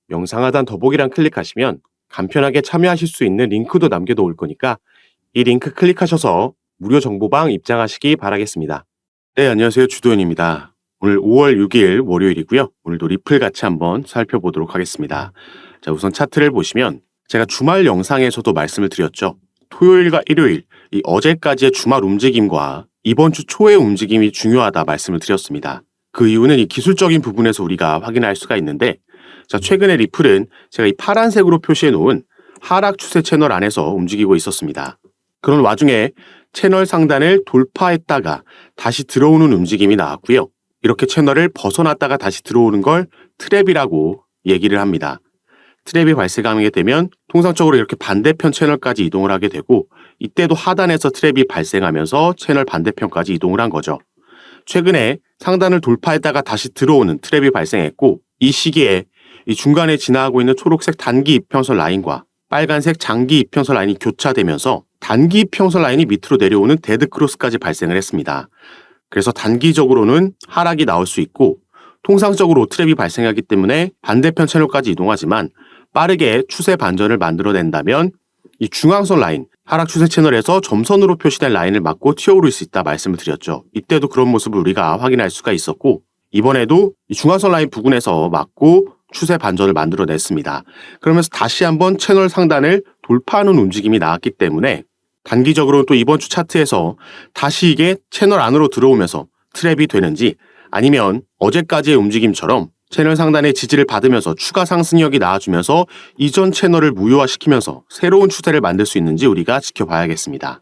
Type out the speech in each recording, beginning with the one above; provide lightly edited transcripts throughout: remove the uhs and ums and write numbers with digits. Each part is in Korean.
영상 하단 더보기란 클릭하시면 간편하게 참여하실 수 있는 링크도 남겨놓을 거니까 이 링크 클릭하셔서 무료 정보방 입장하시기 바라겠습니다. 네, 안녕하세요. 주도현입니다. 오늘 5월 6일 월요일이고요. 오늘도 리플 같이 한번 살펴보도록 하겠습니다. 자, 우선 차트를 보시면 제가 주말 영상에서도 말씀을 드렸죠. 토요일과 일요일, 이 어제까지의 주말 움직임과 이번 주 초의 움직임이 중요하다 말씀을 드렸습니다. 그 이유는 이 기술적인 부분에서 우리가 확인할 수가 있는데, 자, 최근에 리플은 제가 이 파란색으로 표시해 놓은 하락 추세 채널 안에서 움직이고 있었습니다. 그런 와중에 채널 상단을 돌파했다가 다시 들어오는 움직임이 나왔고요. 이렇게 채널을 벗어났다가 다시 들어오는 걸 트랩이라고 얘기를 합니다. 트랩이 발생하게 되면 통상적으로 이렇게 반대편 채널까지 이동을 하게 되고, 이때도 하단에서 트랩이 발생하면서 채널 반대편까지 이동을 한 거죠. 최근에 상단을 돌파했다가 다시 들어오는 트랩이 발생했고, 이 시기에 이 중간에 지나가고 있는 초록색 단기 이평선 라인과 빨간색 장기 이평선 라인이 교차되면서 단기 이평선 라인이 밑으로 내려오는 데드크로스까지 발생을 했습니다. 그래서 단기적으로는 하락이 나올 수 있고, 통상적으로 트랩이 발생하기 때문에 반대편 채널까지 이동하지만 빠르게 추세 반전을 만들어낸다면 이 중앙선 라인, 하락 추세 채널에서 점선으로 표시된 라인을 맞고 튀어오를 수 있다 말씀을 드렸죠. 이때도 그런 모습을 우리가 확인할 수가 있었고, 이번에도 이 중앙선 라인 부근에서 맞고 추세 반전을 만들어냈습니다. 그러면서 다시 한번 채널 상단을 돌파하는 움직임이 나왔기 때문에 단기적으로 또 이번 주 차트에서 다시 이게 채널 안으로 들어오면서 트랩이 되는지, 아니면 어제까지의 움직임처럼 채널 상단의 지지를 받으면서 추가 상승력이 나와주면서 이전 채널을 무효화시키면서 새로운 추세를 만들 수 있는지 우리가 지켜봐야겠습니다.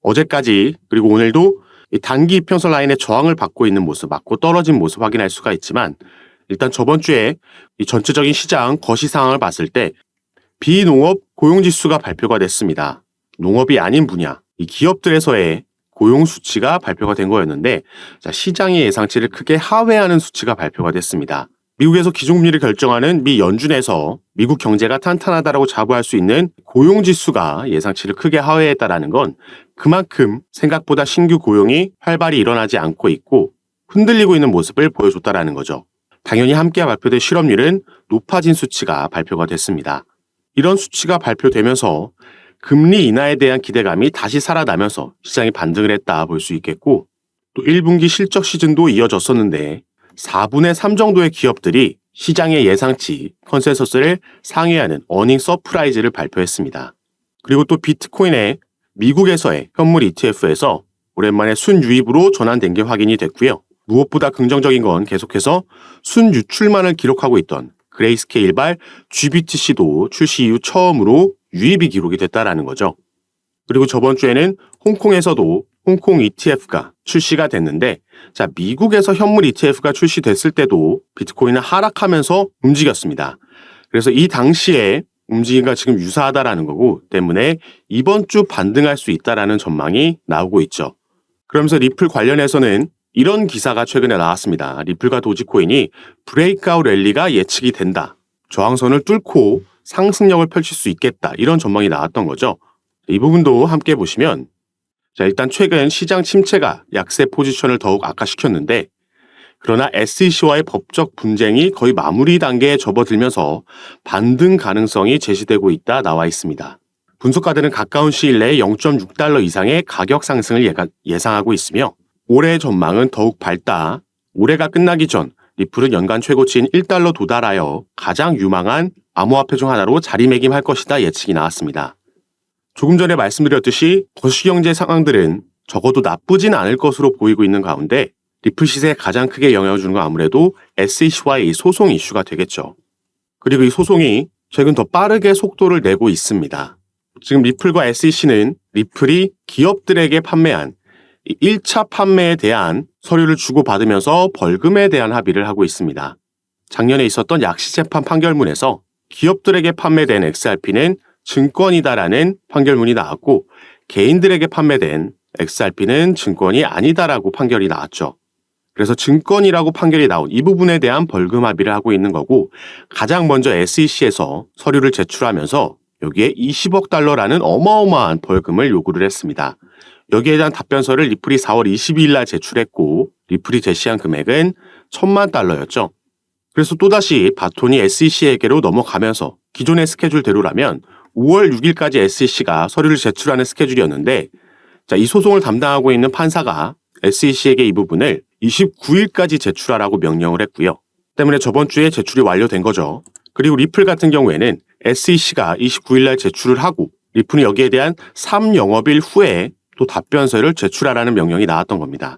어제까지 그리고 오늘도 이 단기 이평선 라인의 저항을 받고 있는 모습, 맞고 떨어진 모습 확인할 수가 있지만, 일단 저번 주에 이 전체적인 시장 거시 상황을 봤을 때 비농업 고용지수가 발표가 됐습니다. 농업이 아닌 분야, 이 기업들에서의 고용 수치가 발표가 된 거였는데, 자, 시장의 예상치를 크게 하회하는 수치가 발표가 됐습니다. 미국에서 기준금리를 결정하는 미 연준에서 미국 경제가 탄탄하다라고 자부할 수 있는 고용지수가 예상치를 크게 하회했다라는 건 그만큼 생각보다 신규 고용이 활발히 일어나지 않고 있고 흔들리고 있는 모습을 보여줬다라는 거죠. 당연히 함께 발표된 실업률은 높아진 수치가 발표가 됐습니다. 이런 수치가 발표되면서 금리 인하에 대한 기대감이 다시 살아나면서 시장이 반등을 했다 볼 수 있겠고, 또 1분기 실적 시즌도 이어졌었는데 4분의 3 정도의 기업들이 시장의 예상치, 컨센서스를 상회하는 어닝 서프라이즈를 발표했습니다. 그리고 또 비트코인의 미국에서의 현물 ETF에서 오랜만에 순유입으로 전환된 게 확인이 됐고요. 무엇보다 긍정적인 건 계속해서 순유출만을 기록하고 있던 그레이스케일발 GBTC도 출시 이후 처음으로 유입이 기록이 됐다라는 거죠. 그리고 저번 주에는 홍콩에서도 홍콩 ETF가 출시가 됐는데, 자, 미국에서 현물 ETF가 출시됐을 때도 비트코인은 하락하면서 움직였습니다. 그래서 이 당시에 움직임과 지금 유사하다라는 거고 때문에 이번 주 반등할 수 있다라는 전망이 나오고 있죠. 그러면서 리플 관련해서는 이런 기사가 최근에 나왔습니다. 리플과 도지코인이 브레이크아웃 랠리가 예측이 된다. 저항선을 뚫고 상승력을 펼칠 수 있겠다. 이런 전망이 나왔던 거죠. 이 부분도 함께 보시면, 자, 일단 최근 시장 침체가 약세 포지션을 더욱 악화시켰는데, 그러나 SEC와의 법적 분쟁이 거의 마무리 단계에 접어들면서 반등 가능성이 제시되고 있다 나와 있습니다. 분석가들은 가까운 시일 내에 0.6달러 이상의 가격 상승을 예상하고 있으며, 올해의 전망은 더욱 밝다. 올해가 끝나기 전 리플은 연간 최고치인 1달러 도달하여 가장 유망한 암호화폐 중 하나로 자리매김할 것이다 예측이 나왔습니다. 조금 전에 말씀드렸듯이 거시경제 상황들은 적어도 나쁘진 않을 것으로 보이고 있는 가운데 리플 시세에 가장 크게 영향을 주는 건 아무래도 SEC와의 소송 이슈가 되겠죠. 그리고 이 소송이 최근 더 빠르게 속도를 내고 있습니다. 지금 리플과 SEC는 리플이 기업들에게 판매한 1차 판매에 대한 서류를 주고받으면서 벌금에 대한 합의를 하고 있습니다. 작년에 있었던 약식재판 판결문에서 기업들에게 판매된 XRP는 증권이다라는 판결문이 나왔고, 개인들에게 판매된 XRP는 증권이 아니다라고 판결이 나왔죠. 그래서 증권이라고 판결이 나온 이 부분에 대한 벌금 합의를 하고 있는 거고, 가장 먼저 SEC에서 서류를 제출하면서 여기에 20억 달러라는 어마어마한 벌금을 요구를 했습니다. 여기에 대한 답변서를 리플이 4월 22일 날 제출했고, 리플이 제시한 금액은 1,000만 달러였죠. 그래서 또다시 바톤이 SEC에게로 넘어가면서 기존의 스케줄대로라면 5월 6일까지 SEC가 서류를 제출하는 스케줄이었는데 이 소송을 담당하고 있는 판사가 SEC에게 이 부분을 29일까지 제출하라고 명령을 했고요. 때문에 저번 주에 제출이 완료된 거죠. 그리고 리플 같은 경우에는 SEC가 29일날 제출을 하고 리플이 여기에 대한 3영업일 후에 또 답변서를 제출하라는 명령이 나왔던 겁니다.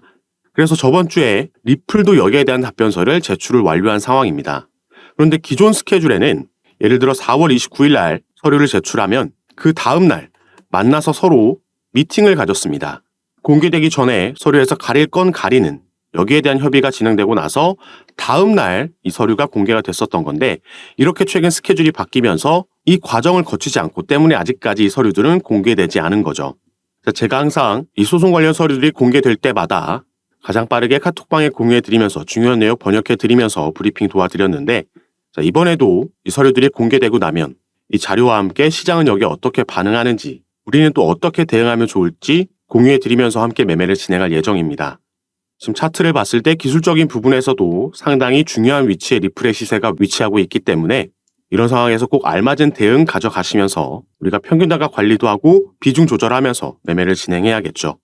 그래서 저번 주에 리플도 여기에 대한 답변서를 제출을 완료한 상황입니다. 그런데 기존 스케줄에는 예를 들어 4월 29일 날 서류를 제출하면 그 다음 날 만나서 서로 미팅을 가졌습니다. 공개되기 전에 서류에서 가릴 건 가리는 여기에 대한 협의가 진행되고 나서 다음 날 이 서류가 공개가 됐었던 건데 이렇게 최근 스케줄이 바뀌면서 이 과정을 거치지 않고 때문에 아직까지 이 서류들은 공개되지 않은 거죠. 제가 항상 이 소송 관련 서류들이 공개될 때마다 가장 빠르게 카톡방에 공유해드리면서 중요한 내용 번역해드리면서 브리핑 도와드렸는데 이번에도 이 서류들이 공개되고 나면 이 자료와 함께 시장은 여기에 어떻게 반응하는지 우리는 또 어떻게 대응하면 좋을지 공유해드리면서 함께 매매를 진행할 예정입니다. 지금 차트를 봤을 때 기술적인 부분에서도 상당히 중요한 위치에 리플의 시세가 위치하고 있기 때문에 이런 상황에서 꼭 알맞은 대응 가져가시면서 우리가 평균단가 관리도 하고 비중 조절하면서 매매를 진행해야겠죠.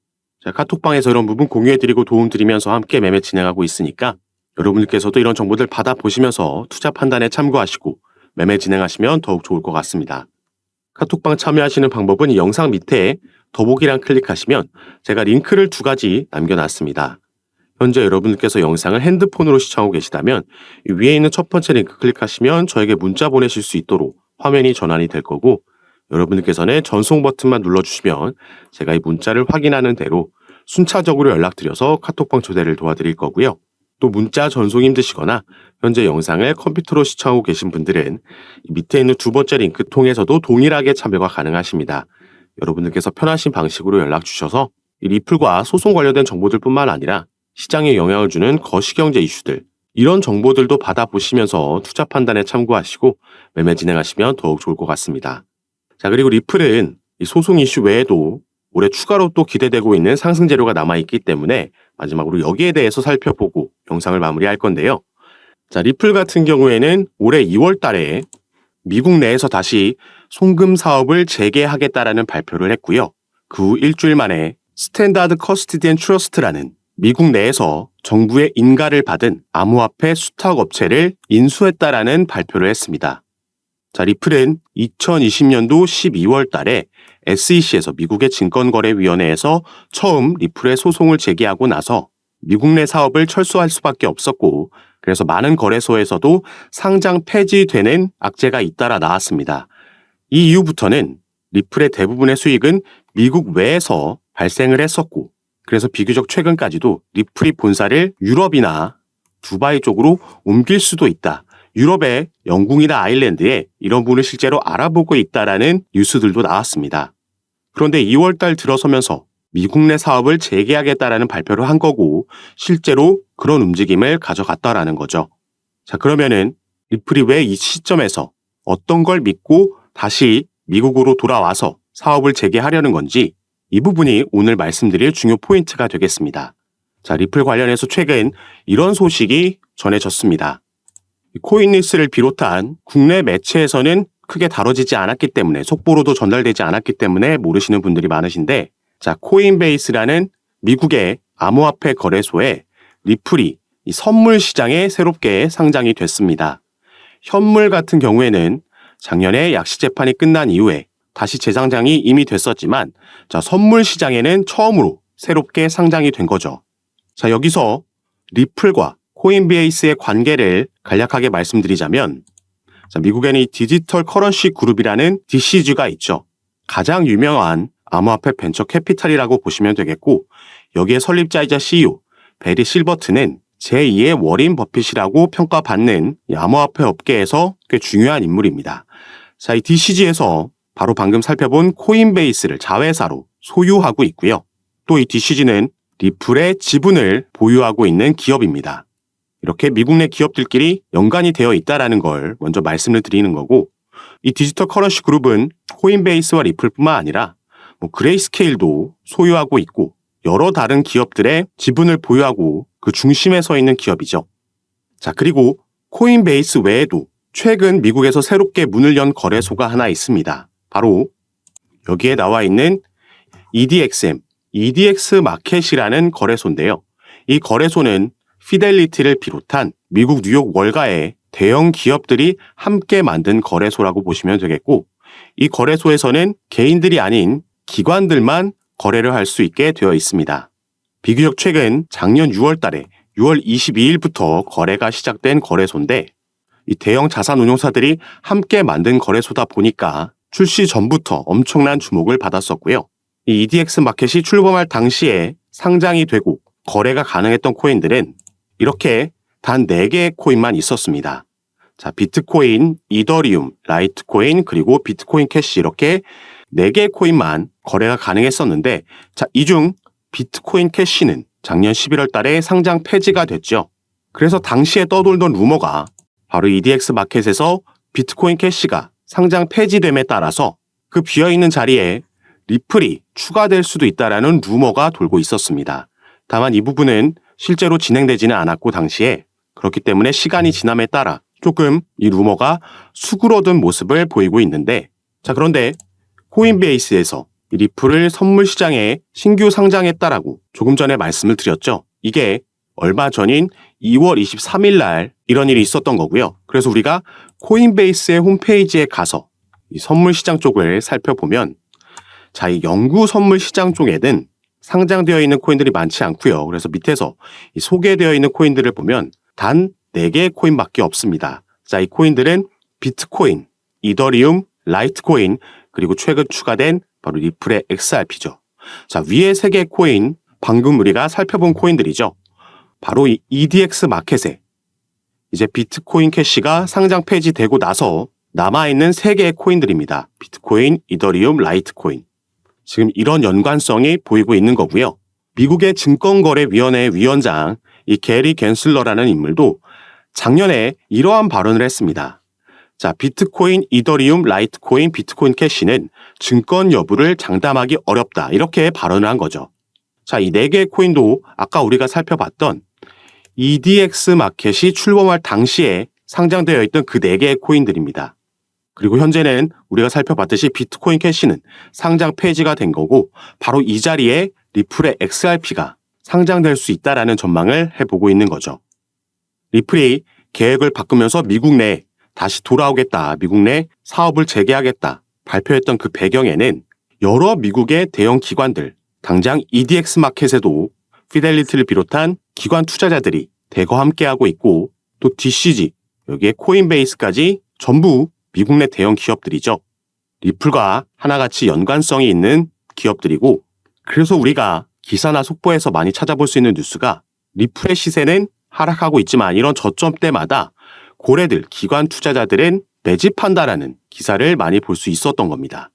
제가 카톡방에서 이런 부분 공유해드리고 도움드리면서 함께 매매 진행하고 있으니까 여러분들께서도 이런 정보들 받아보시면서 투자 판단에 참고하시고 매매 진행하시면 더욱 좋을 것 같습니다. 카톡방 참여하시는 방법은 이 영상 밑에 더보기란 클릭하시면 제가 링크를 2가지 남겨놨습니다. 현재 여러분들께서 영상을 핸드폰으로 시청하고 계시다면 위에 있는 첫 번째 링크 클릭하시면 저에게 문자 보내실 수 있도록 화면이 전환이 될 거고 여러분들께서는 전송 버튼만 눌러주시면 제가 이 문자를 확인하는 대로 순차적으로 연락드려서 카톡방 초대를 도와드릴 거고요. 또 문자 전송이 힘드시거나 현재 영상을 컴퓨터로 시청하고 계신 분들은 밑에 있는 2번째 링크 통해서도 동일하게 참여가 가능하십니다. 여러분들께서 편하신 방식으로 연락 주셔서 이 리플과 소송 관련된 정보들뿐만 아니라 시장에 영향을 주는 거시경제 이슈들 이런 정보들도 받아보시면서 투자 판단에 참고하시고 매매 진행하시면 더욱 좋을 것 같습니다. 자, 그리고 리플은 이 소송 이슈 외에도 올해 추가로 또 기대되고 있는 상승 재료가 남아있기 때문에 마지막으로 여기에 대해서 살펴보고 영상을 마무리할 건데요. 자, 리플 같은 경우에는 올해 2월 달에 미국 내에서 다시 송금 사업을 재개하겠다라는 발표를 했고요. 그 후 일주일 만에 스탠다드 커스티디언 트러스트라는 미국 내에서 정부의 인가를 받은 암호화폐 수탁 업체를 인수했다라는 발표를 했습니다. 자, 리플은 2020년도 12월 달에 SEC에서 미국의 증권거래위원회에서 처음 리플의 소송을 제기하고 나서 미국 내 사업을 철수할 수밖에 없었고 그래서 많은 거래소에서도 상장 폐지되는 악재가 잇따라 나왔습니다. 이 이후부터는 리플의 대부분의 수익은 미국 외에서 발생을 했었고 그래서 비교적 최근까지도 리플이 본사를 유럽이나 두바이 쪽으로 옮길 수도 있다. 유럽의 영국이나 아일랜드에 이런 부분을 실제로 알아보고 있다라는 뉴스들도 나왔습니다. 그런데 2월 달 들어서면서 미국 내 사업을 재개하겠다라는 발표를 한 거고 실제로 그런 움직임을 가져갔다라는 거죠. 자, 그러면은 리플이 왜 이 시점에서 어떤 걸 믿고 다시 미국으로 돌아와서 사업을 재개하려는 건지 이 부분이 오늘 말씀드릴 중요 포인트가 되겠습니다. 자, 리플 관련해서 최근 이런 소식이 전해졌습니다. 코인뉴스를 비롯한 국내 매체에서는 크게 다뤄지지 않았기 때문에 속보로도 전달되지 않았기 때문에 모르시는 분들이 많으신데 자, 코인베이스라는 미국의 암호화폐 거래소에 리플이 이 선물 시장에 새롭게 상장이 됐습니다. 현물 같은 경우에는 작년에 약시 재판이 끝난 이후에 다시 재상장이 이미 됐었지만 자, 선물 시장에는 처음으로 새롭게 상장이 된 거죠. 자, 여기서 리플과 코인베이스의 관계를 간략하게 말씀드리자면 자, 미국에는 이 디지털 커런시 그룹이라는 DCG가 있죠. 가장 유명한 암호화폐 벤처 캐피탈이라고 보시면 되겠고 여기에 설립자이자 CEO 베리 실버트는 제2의 워린 버핏이라고 평가받는 이 암호화폐 업계에서 꽤 중요한 인물입니다. 자, 이 DCG에서 바로 방금 살펴본 코인베이스를 자회사로 소유하고 있고요. 또 이 DCG는 리플의 지분을 보유하고 있는 기업입니다. 이렇게 미국 내 기업들끼리 연관이 되어 있다는 걸 먼저 말씀을 드리는 거고 이 디지털 커런시 그룹은 코인베이스와 리플뿐만 아니라 그레이스케일도 소유하고 있고 여러 다른 기업들의 지분을 보유하고 그 중심에 서 있는 기업이죠. 자, 그리고 코인베이스 외에도 최근 미국에서 새롭게 문을 연 거래소가 하나 있습니다. 바로 여기에 나와 있는 EDXM, EDX 마켓이라는 거래소인데요. 이 거래소는 피델리티를 비롯한 미국 뉴욕 월가의 대형 기업들이 함께 만든 거래소라고 보시면 되겠고, 이 거래소에서는 개인들이 아닌 기관들만 거래를 할 수 있게 되어 있습니다. 비교적 최근 작년 6월 달에 6월 22일부터 거래가 시작된 거래소인데, 이 대형 자산운용사들이 함께 만든 거래소다 보니까 출시 전부터 엄청난 주목을 받았었고요. 이 EDX 마켓이 출범할 당시에 상장이 되고 거래가 가능했던 코인들은 이렇게 단 4개의 코인만 있었습니다. 자, 비트코인, 이더리움, 라이트코인, 그리고 비트코인 캐시 이렇게 4개의 코인만 거래가 가능했었는데, 자, 이 중 비트코인 캐시는 작년 11월 달에 상장 폐지가 됐죠. 그래서 당시에 떠돌던 루머가 바로 EDX 마켓에서 비트코인 캐시가 상장 폐지됨에 따라서 그 비어있는 자리에 리플이 추가될 수도 있다라는 루머가 돌고 있었습니다. 다만 이 부분은 실제로 진행되지는 않았고 당시에, 그렇기 때문에 시간이 지남에 따라 조금 이 루머가 수그러든 모습을 보이고 있는데, 자, 그런데 코인베이스에서 이 리플을 선물 시장에 신규 상장했다라고 조금 전에 말씀을 드렸죠. 이게 얼마 전인 2월 23일 날 이런 일이 있었던 거고요. 그래서 우리가 코인베이스의 홈페이지에 가서 이 선물 시장 쪽을 살펴보면, 자, 이 영구 선물 시장 쪽에는 상장되어 있는 코인들이 많지 않고요. 그래서 밑에서 이 소개되어 있는 코인들을 보면 단 4개의 코인밖에 없습니다. 자, 이 코인들은 비트코인, 이더리움, 라이트코인, 그리고 최근 추가된 바로 리플의 XRP죠. 자, 위에 3개의 코인, 방금 우리가 살펴본 코인들이죠. 바로 이 EDX 마켓에 이제 비트코인 캐시가 상장 폐지되고 나서 남아있는 3개의 코인들입니다. 비트코인, 이더리움, 라이트코인. 지금 이런 연관성이 보이고 있는 거고요. 미국의 증권거래위원회 위원장 이 게리 갠슬러라는 인물도 작년에 이러한 발언을 했습니다. 자, 비트코인, 이더리움, 라이트코인, 비트코인 캐시는 증권 여부를 장담하기 어렵다. 이렇게 발언을 한 거죠. 자, 이 4개의 코인도 아까 우리가 살펴봤던 EDX 마켓이 출범할 당시에 상장되어 있던 그 4개의 코인들입니다. 그리고 현재는 우리가 살펴봤듯이 비트코인 캐시는 상장 폐지가 된 거고, 바로 이 자리에 리플의 XRP가 상장될 수 있다라는 전망을 해보고 있는 거죠. 리플이 계획을 바꾸면서 미국 내 다시 돌아오겠다, 미국 내 사업을 재개하겠다 발표했던 그 배경에는 여러 미국의 대형 기관들, 당장 EDX 마켓에도 피델리티를 비롯한 기관 투자자들이 대거 함께하고 있고, 또 DCG, 여기에 코인베이스까지 전부 미국 내 대형 기업들이죠. 리플과 하나같이 연관성이 있는 기업들이고, 그래서 우리가 기사나 속보에서 많이 찾아볼 수 있는 뉴스가 리플의 시세는 하락하고 있지만 이런 저점 때마다 고래들, 기관 투자자들은 매집한다라는 기사를 많이 볼 수 있었던 겁니다.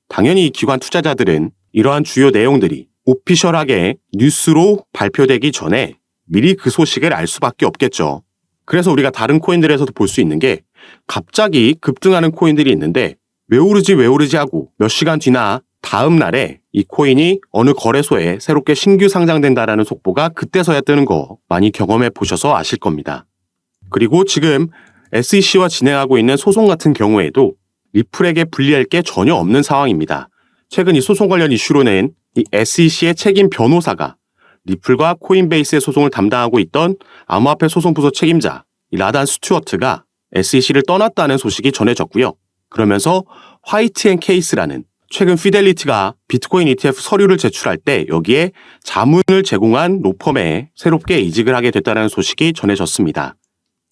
당연히 이 기관 투자자들은 이러한 주요 내용들이 오피셜하게 뉴스로 발표되기 전에 미리 그 소식을 알 수밖에 없겠죠. 그래서 우리가 다른 코인들에서도 볼 수 있는 게 갑자기 급등하는 코인들이 있는데 왜 오르지 하고 몇 시간 뒤나 다음 날에 이 코인이 어느 거래소에 새롭게 신규 상장된다라는 속보가 그때서야 뜨는 거 많이 경험해 보셔서 아실 겁니다. 그리고 지금 SEC와 진행하고 있는 소송 같은 경우에도 리플에게 불리할 게 전혀 없는 상황입니다. 최근 이 소송 관련 이슈로는 이 SEC의 책임 변호사가 리플과 코인베이스의 소송을 담당하고 있던 암호화폐 소송부서 책임자 이 라단 스튜어트가 SEC를 떠났다는 소식이 전해졌고요. 그러면서 화이트 앤 케이스라는 최근 피델리티가 비트코인 ETF 서류를 제출할 때 여기에 자문을 제공한 로펌에 새롭게 이직을 하게 됐다는 소식이 전해졌습니다.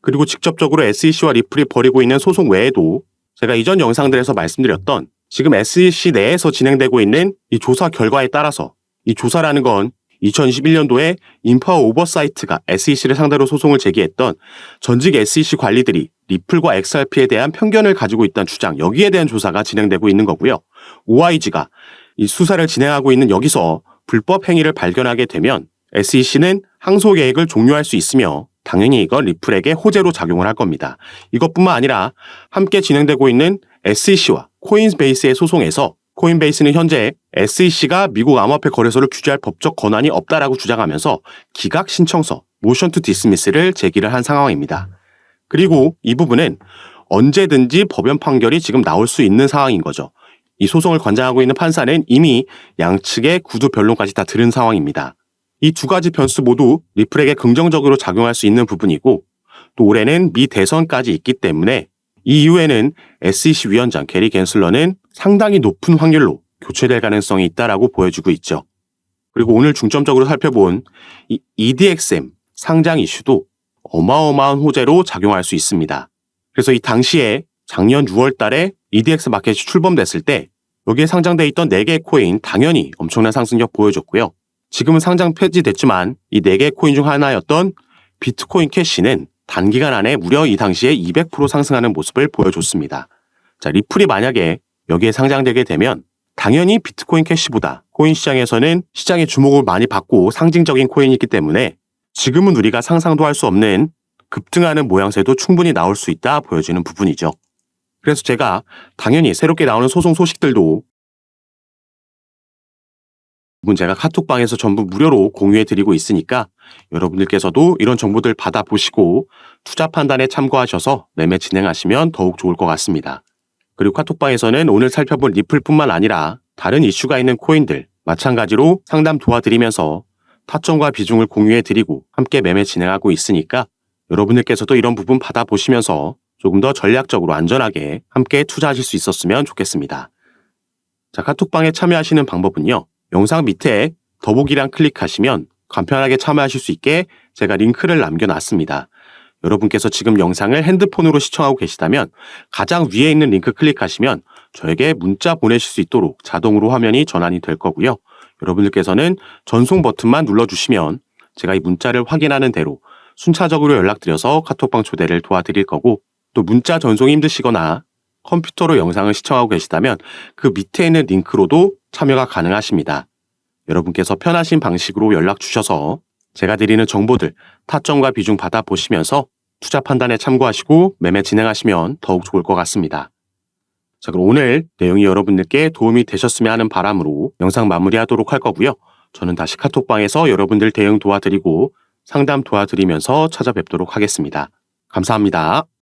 그리고 직접적으로 SEC와 리플이 벌이고 있는 소송 외에도 제가 이전 영상들에서 말씀드렸던 지금 SEC 내에서 진행되고 있는 이 조사 결과에 따라서, 이 조사라는 건 2021년도에 인파워 오버사이트가 SEC를 상대로 소송을 제기했던 전직 SEC 관리들이 리플과 XRP에 대한 편견을 가지고 있다는 주장, 여기에 대한 조사가 진행되고 있는 거고요. OIG가 이 수사를 진행하고 있는 여기서 불법 행위를 발견하게 되면 SEC는 항소 계획을 종료할 수 있으며 당연히 이건 리플에게 호재로 작용을 할 겁니다. 이것뿐만 아니라 함께 진행되고 있는 SEC와 코인베이스의 소송에서 코인베이스는 현재 SEC가 미국 암호화폐 거래소를 규제할 법적 권한이 없다라고 주장하면서 기각 신청서 모션 투 디스미스를 제기를 한 상황입니다. 그리고 이 부분은 언제든지 법원 판결이 지금 나올 수 있는 상황인 거죠. 이 소송을 관장하고 있는 판사는 이미 양측의 구두 변론까지 다 들은 상황입니다. 이 두 가지 변수 모두 리플에게 긍정적으로 작용할 수 있는 부분이고, 또 올해는 미 대선까지 있기 때문에 이 이후에는 SEC 위원장 게리 겐슬러는 상당히 높은 확률로 교체될 가능성이 있다라고 보여주고 있죠. 그리고 오늘 중점적으로 살펴본 이 EDXM 상장 이슈도 어마어마한 호재로 작용할 수 있습니다. 그래서 이 당시에 작년 6월 달에 EDX 마켓이 출범됐을 때 여기에 상장돼 있던 4개의 코인 당연히 엄청난 상승력 보여줬고요. 지금은 상장 폐지됐지만 이 4개의 코인 중 하나였던 비트코인 캐시는 단기간 안에 무려 이 당시에 200% 상승하는 모습을 보여줬습니다. 자, 리플이 만약에 여기에 상장되게 되면 당연히 비트코인 캐시보다 코인 시장에서는 시장의 주목을 많이 받고 상징적인 코인이기 때문에 지금은 우리가 상상도 할 수 없는 급등하는 모양새도 충분히 나올 수 있다 보여지는 부분이죠. 그래서 제가 당연히 새롭게 나오는 소송 소식들도 제가 카톡방에서 전부 무료로 공유해드리고 있으니까 여러분들께서도 이런 정보들 받아보시고 투자 판단에 참고하셔서 매매 진행하시면 더욱 좋을 것 같습니다. 그리고 카톡방에서는 오늘 살펴본 리플뿐만 아니라 다른 이슈가 있는 코인들 마찬가지로 상담 도와드리면서 타점과 비중을 공유해드리고 함께 매매 진행하고 있으니까 여러분들께서도 이런 부분 받아보시면서 조금 더 전략적으로 안전하게 함께 투자하실 수 있었으면 좋겠습니다. 자, 카톡방에 참여하시는 방법은요. 영상 밑에 더보기란 클릭하시면 간편하게 참여하실 수 있게 제가 링크를 남겨놨습니다. 여러분께서 지금 영상을 핸드폰으로 시청하고 계시다면 가장 위에 있는 링크 클릭하시면 저에게 문자 보내실 수 있도록 자동으로 화면이 전환이 될 거고요. 여러분들께서는 전송 버튼만 눌러주시면 제가 이 문자를 확인하는 대로 순차적으로 연락드려서 카톡방 초대를 도와드릴 거고, 또 문자 전송이 힘드시거나 컴퓨터로 영상을 시청하고 계시다면 그 밑에 있는 링크로도 참여가 가능하십니다. 여러분께서 편하신 방식으로 연락 주셔서 제가 드리는 정보들 타점과 비중 받아보시면서 투자 판단에 참고하시고 매매 진행하시면 더욱 좋을 것 같습니다. 자, 그럼 오늘 내용이 여러분들께 도움이 되셨으면 하는 바람으로 영상 마무리하도록 할 거고요. 저는 다시 카톡방에서 여러분들 대응 도와드리고 상담 도와드리면서 찾아뵙도록 하겠습니다. 감사합니다.